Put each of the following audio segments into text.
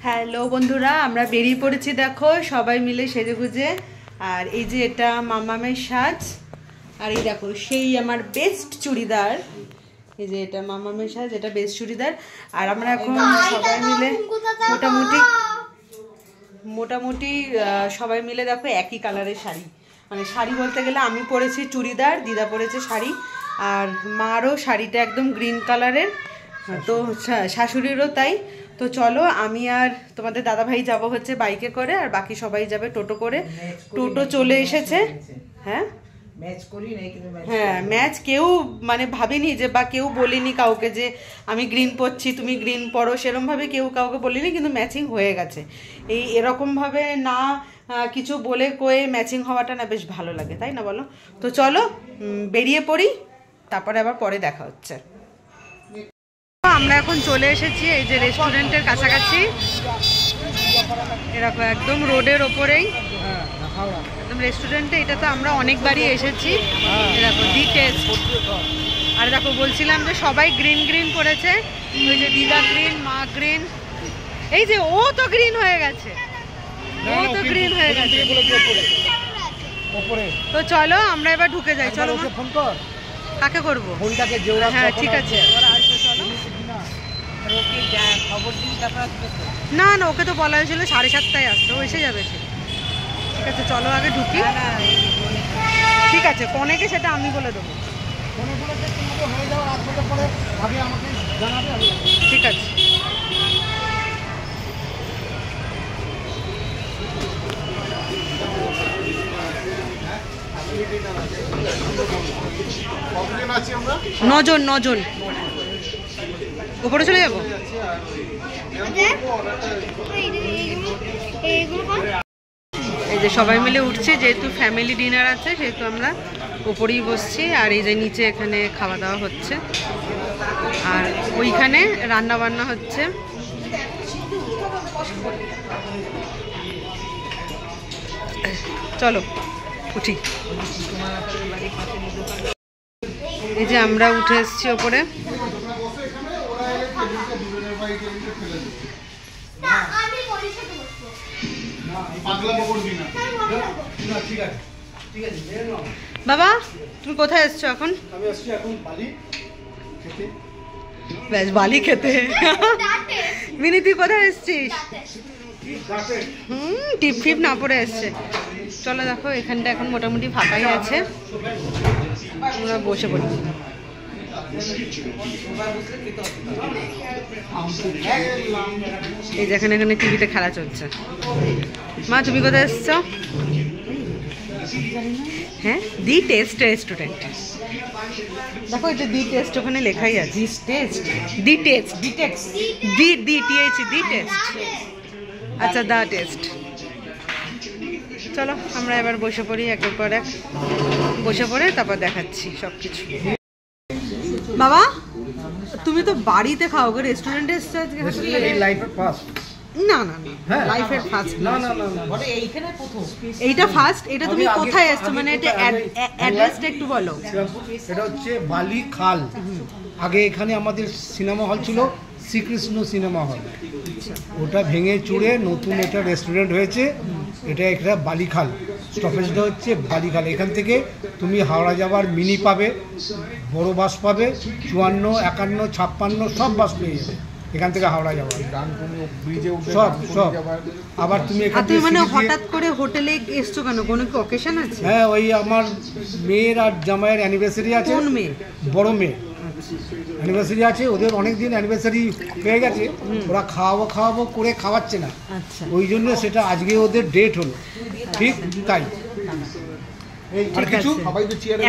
Hello বন্ধুরা, আমরা বেরিয়ে পড়েছি দেখো সবাই মিলে সেজেগুজে। আর এই যে এটা মামামের সাজ, আর এই দেখো সেই আমার বেস্ট চুড়িদার। এই যে এটা মামামের সাজ, এটা বেস্ট চুড়িদার। আর আমরা এখন সবাই মিলে মোটামুটি সবাই মিলে দেখো একই কালারের শাড়ি, মানে শাড়ি বলতে গেলে আমি পরেছি চুড়িদার, দিদা পরেছে শাড়ি, আর মারও শাড়িটা একদম গ্রিন কালারের, তো শাশুড়িরও তাই। তো চলো আমি আর তোমাদের দাদাভাই যাব হচ্ছে বাইকে করে, আর বাকি সবাই যাবে টোটো করে। টোটো চলে এসেছে। হ্যাঁ হ্যাঁ, ম্যাচ কেউ মানে ভাবেনি যে, বা কেউ বলিনি কাউকে যে আমি গ্রিন পরছি তুমি গ্রিন পরো, সেরমভাবে কেউ কাউকে বলিনি, কিন্তু ম্যাচিং হয়ে গেছে। এরকমভাবে না কিছু বলে কয়ে ম্যাচিং হওয়াটা না বেশ ভালো লাগে, তাই না বলো? তো চলো বেরিয়ে পড়ি, তারপরে আবার পরে দেখা হচ্ছে। আমরা এখন চলে এসেছি এই যে রেস্টুরেন্টের কাছাকাছি, এরকম একদম রোডের ওপরেই একদম রেস্টুরেন্টে। এটা তো আমরা অনেকবারই এসেছি, এরকম দি টেস্ট। আর দেখো বলছিলাম যে সবাই গ্রিন গ্রিন পরেছে, ওই যে দিদা গ্রিন, মা গ্রিন, এই যে ও তো গ্রিন হয়ে গেছে, ও তো গ্রিন হয়ে গেছে। তো চলো আমরা এবার ঢুকে যাই। চলো ফোন কর, কাকে করবো? হ্যাঁ ঠিক আছে, না না ওকে তো বলা হয়েছিল 7:30টায় আসতে, ও এসে যাবে সে। ঠিক আছে চলো আগে ঢুকি। ঠিক আছে কনেকে সেটা আমি বলে দেবো। ঠিক আছে নজন উপরে চলে যাবো। এই যে সবাই মিলে উঠছে, যেহেতু ফ্যামিলি ডিনার আছে সেহেতু আমরা উপরেই বসছি। আর এই যে নিচে এখানে খাওয়া দাওয়া হচ্ছে, আর ওইখানে রান্না বান্না হচ্ছে। চলো উঠি। এই যে আমরা উঠে এসছি ওপরে। বাবা তুমি কোথায় এসছো এখন? আমি আসছি এখন বালি খেতে। বেশ বালি খেতে। মিনি তুই কোথায় এসছিস? টিপ ফিপ না পরে এসছে। চলো দেখো এখানটা এখন মোটামুটি ফাঁকাই আছে, আমরা বসে পড়ি। এই যেখানে এখানে টিভিতে খেলা চলছে। মা তুমি কোথায় এসছো? হ্যাঁ দি টেস্ট রেস্টুরেন্ট। দেখো এই যে দি টেস্ট ওখানে লেখাই আছে। দি টেস্ট দি টিএইচ দি টেস্ট। আচ্ছা দা টেস্ট। চলো আমরা এবার বসে পড়ি, একের পর এক বসে পড়ে তারপর দেখাচ্ছি সবকিছু। বাবা তুমি তো বাড়িতে খাও গো, রেস্টুরেন্টে এসছো আজকে? লাইফের ফার্স্ট। না না না লাইফের ফার্স্ট না না না মানে এইখানে প্রথম। এইটা ফার্স্ট। এটা তুমি কোথায় এসছো, মানে এটা অ্যাড্রেসটা একটু বলো। এটা হচ্ছে বালি খাল। আগে এখানে আমাদের সিনেমা হল ছিল, শ্রীকৃষ্ণ সিনেমা হল, ওটা ভেঙে চুড়ে নতুন এটা রেস্টুরেন্ট হয়েছে। এটা একটা বালিখাল, স্টপেজটা হচ্ছে বালিখাল। এখান থেকে তুমি হাওড়া যাওয়ার মিনি পাবে, বড় বাস পাবে, 54, 51, 56 সব বাস পেয়ে যাবে এখান থেকে হাওড়া যাওয়ার, সব। আবার তুমি এখান থেকে মানে হঠাৎ করে হোটেলে এসছো কেন, কোনো কি অকেশন আছে? হ্যাঁ ওই আমার মেয়ের আর জামাইয়ের অ্যানিভার্সারি আছে। কোন মেয়ে? বড় মেয়ে অ্যানিভার্সারি আছে, ওদের অনেক দিন অ্যানিভার্সারি হয়ে গেছে, ওরা খাওয়াবো করে খাওয়াচ্ছে না, ওই জন্য সেটা আজকে ওদের ডেট হলো। ঠিক তাই।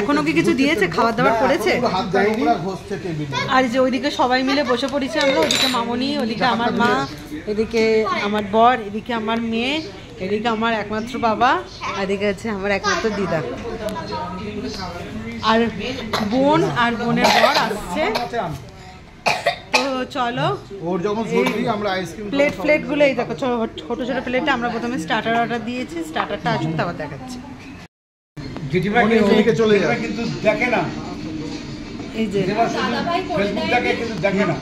এখনো কি কিছু দিয়েছে, খাবার দাবার করেছে? আর যে ওইদিকে সবাই মিলে বসে পড়েছি আমরা, ওইদিকে মামনি, ওইদিকে আমার মা, এদিকে আমার বর, এদিকে আমার মেয়ে, এদিকে আমার একমাত্র বাবা, এদিকে আছে আমার একমাত্র দিদা, আর বোন আর বোনের বর আসছে। তো চলো প্লেট গুলো এই দেখো ছোট ছোট প্লেটে আমরা প্রথমে স্টার্টার অর্ডার দিয়েছি, স্টার্টারটা আসুক তারপর দেখাচ্ছি। কিন্তু দেখে না, এই যে ফেসবুক দেখে কিন্তু দেখে না।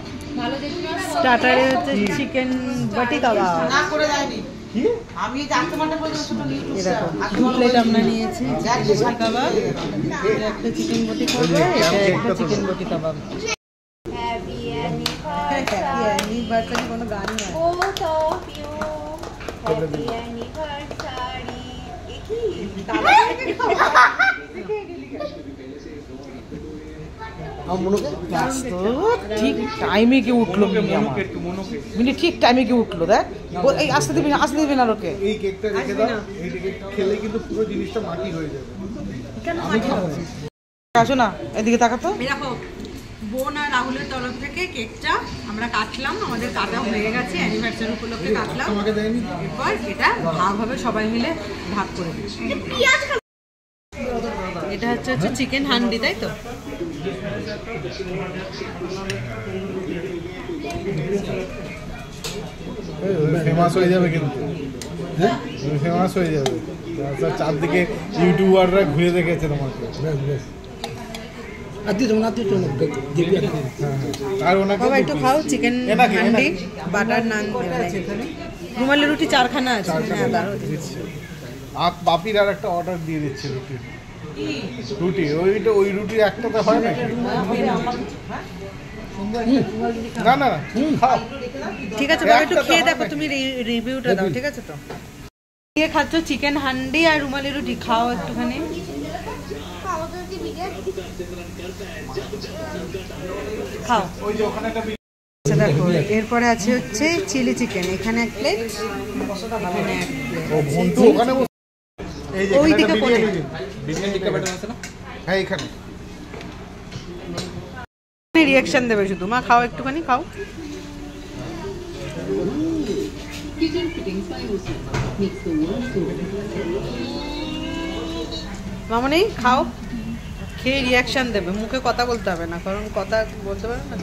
স্টার্টারে হচ্ছে চিকেন বাটি কাবাব। না করে দেয়নি কি আমি জানতে পারতে বলতে ছোট এই দেখো 2 প্লেট আমরা নিয়েছি বাটি কাবাব, এটা একটা চিকেন বাটি কাবাব, এটা একটা চিকেন বাটি কাবাব। Happy happy anniversary. অ্যানিভার্সারি কোনো গান নয়। Both of you. Happy anniversary. আমার মনোকে ঠিক টাইমে কি উঠলো মিনি ঠিক টাইমে কি উঠলো দেখ এই আসতে দিবি না ওকে এই কেকটা রেখে দাও, এই কেকটা খেলে কিন্তু পুরো জিনিসটা মাটি হয়ে যাবে। আসো না এদিকে তাকাতো এই দেখো বোন আর রাহুলের তরফ থেকে কেকটা আমরা কাটলাম, আমাদের কাটা হয়ে গেছে, অ্যানিভার্সারি উপলক্ষে কাটলাম। তোমাকে দেয়নি এরপর এটা ভাগ হবে, সবাই মিলে ভাগ করে দিচ্ছি। এটা হচ্ছে চিকেন হান্ডি, তাই তো? ফেমাস হয়ে যাবে কিন্তু, হ্যাঁ ফেমাস হয়ে যাবে। চারদিকে ইউটিউবাররা ঘুরে দেখেছে তোমাকে। বেশ বেশ আদি তোমার আদি চলো দেখবি আর আর ওনাকে বাবা একটু খাও চিকেন এনাকে, হান্ডি, এনাকে। বাটার নান, রুমালি রুটি 4খানা আছে। হ্যাঁ দাঁড়াও দিচ্ছি। আর বাপির আর একটা অর্ডার দিয়ে দিচ্ছে রুটি ওই রুটি একটাতে হয় না না না খাও। ঠিক আছে বাবা একটু খেয়ে দেখো, তুমি রিভিউটা দাও, ঠিক আছে তো? দিয়ে খাচ্ছ চিকেন হান্ডি আর রুমালি রুটি, খাও একটুখানি। খাও। ওই যে ওখানে একটা আচ্ছা দেখো এরপরে আছে হচ্ছে চিলি চিকেন, এখানে 1 প্লেট, এখানে 1 প্লেট। ও বন্ধু ওখানে এই যে ওই এখানে দিকে একটা কোণে। বিরিয়ানি টিক্কা ব্যাটার আছে না, হ্যাঁ এখানে রিঅ্যাকশন দেবে শুধু, মা খাও একটুখানি খাও। মামনি খাও, খেয়ে রিঅ্যাকশন দেবে, মুখে কথা বলতে হবে না, কারণ কথা বলতে পারবে না,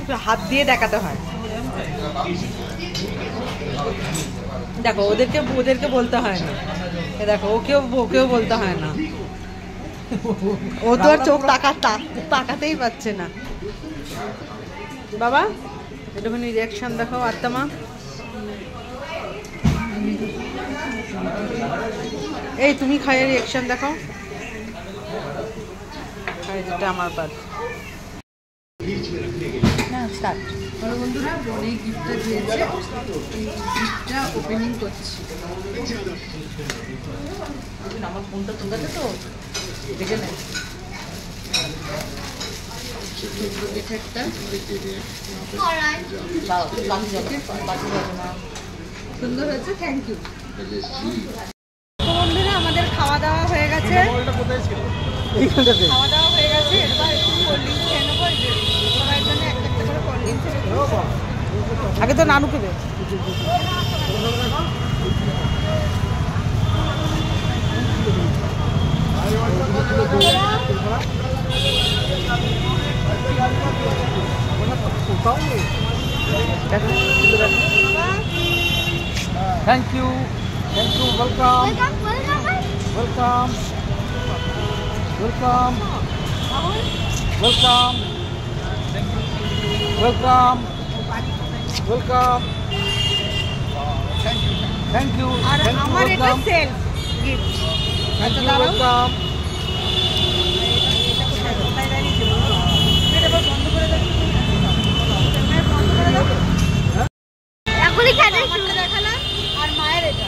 একটু হাত দিয়ে দেখাতে হয়। দেখো ওদেরকে বলতে হয় না, এ দেখো ওকেও বলতে হয় না, ও তো আর চোখ তাকাতেই পাচ্ছে না। বাবা একটুখানি রিঅ্যাকশন দেখাও আত্মা। এই তুমি খাইয়ে রিঅ্যাকশন দেখাও। এটা আমার পাত। হ্যাঁ স্টার্ট। বন্ধুরা বোন এই গিফটটা দিয়েছে, এই গিফটটা ওপেনিং করছি। আমার ফোনটা তোলাতে তো দেখে নেয় সুন্দর হয়েছে, থ্যাংক ইউ। বন্ধুরা আমাদের খাওয়া দাওয়া হয়ে গেছে, এইখানটাতে খাওয়া দাওয়া হয়ে গেছে, এবার একটু কোল্ড ড্রিঙ্কস খেয়ে নেবো। এই যে সবার জন্য একটা করে কোল্ড ড্রিঙ্কস। আগে তো নানুকে দে thank you welcome welcome welcome welcome welcome welcome thank you আর আমার এটা self gift. Thank you welcome এখনই খেতে আমারটা দেখালাম আর মায়ের এটা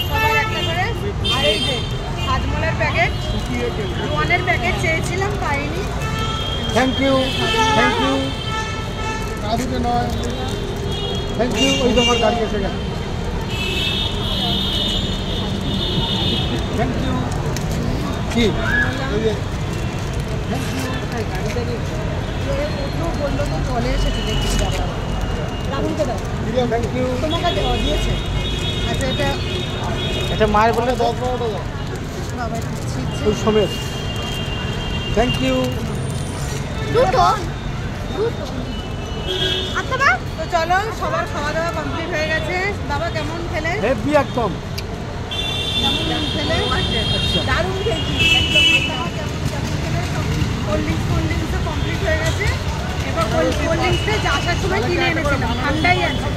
সবার একটা করে। আর এই যে হাজমোলার প্যাকেট, রোয়ানের প্যাকেট চেয়েছিলাম পাইনি। থ্যাংক ইউ কাঁদিতে নয়, থ্যাংক ইউ। ওই তোমার গাড়ি এসে গেছে, থ্যাংক ইউ। কি বললো তো চলে এসেছে, দেখি রাহুলকে দাও, থ্যাংক ইউ। তোমাকে দিয়েছে। আচ্ছা এটা এটা মায়ের বলে 10-12টা দাও বাবা দিচ্ছি। ওই সমেত। Thank you. দুটো আচ্ছা তো চলো সবার খাওয়া দাওয়া কমপ্লিট হয়ে গেছে। বাবা কেমন খেলে? হেভি একদম। কেমন খেলে? দারুণ খেয়েছি একদম। বাবা কেমন খেলে? কোল্ড ড্রিঙ্কসও কমপ্লিট হয়ে গেছে। এবার কোল্ড ড্রিঙ্কসটা আসার সময় কিনে এনেছিলাম, ঠান্ডাই আছে।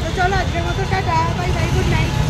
তো চলো আজকের মতো tata, bye bye, good night.